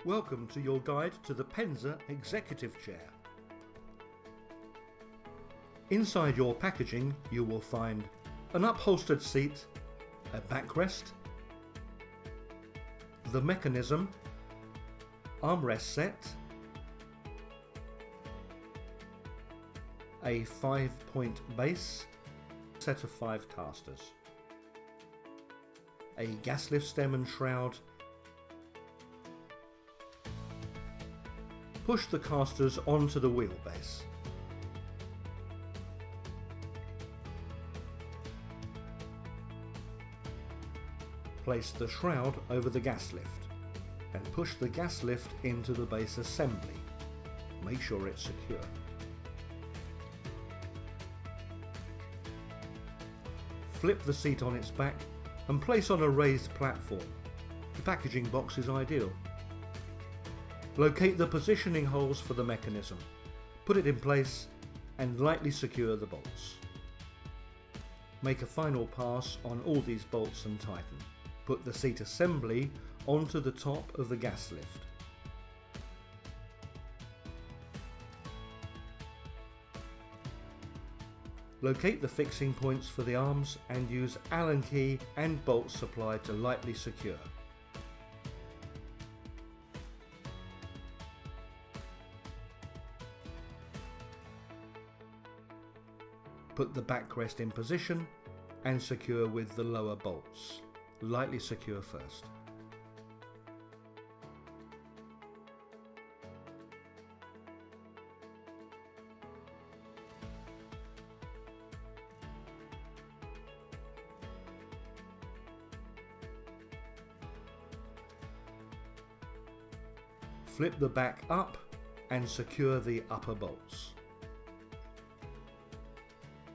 Welcome to your guide to the Penza Executive Chair. Inside your packaging you will find an upholstered seat, a backrest, the mechanism, armrest set, a 5-point base, set of 5 casters, a gas lift stem and shroud. Push the casters onto the wheelbase. Place the shroud over the gas lift and push the gas lift into the base assembly. Make sure it's secure. Flip the seat on its back and place on a raised platform. The packaging box is ideal. Locate the positioning holes for the mechanism, put it in place and lightly secure the bolts. Make a final pass on all these bolts and tighten. Put the seat assembly onto the top of the gas lift. Locate the fixing points for the arms and use Allen key and bolt supply to lightly secure. Put the backrest in position and secure with the lower bolts. Lightly secure first. Flip the back up and secure the upper bolts.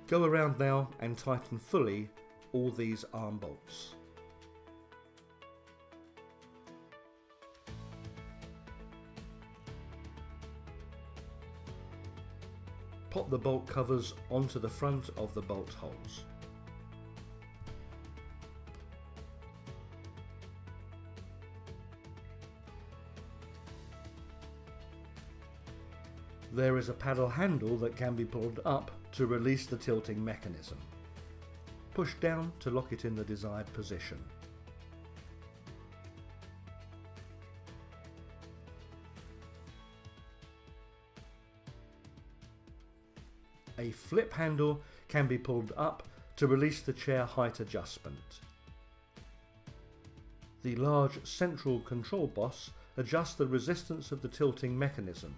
Go around now and tighten fully all these arm bolts. Pop the bolt covers onto the front of the bolt holes. There is a paddle handle that can be pulled up to release the tilting mechanism. Push down to lock it in the desired position. A flip handle can be pulled up to release the chair height adjustment. The large central control boss adjusts the resistance of the tilting mechanism.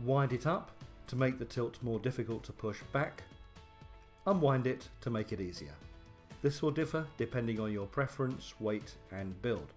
Wind it up to make the tilt more difficult to push back. Unwind it to make it easier. This will differ depending on your preference, weight and build.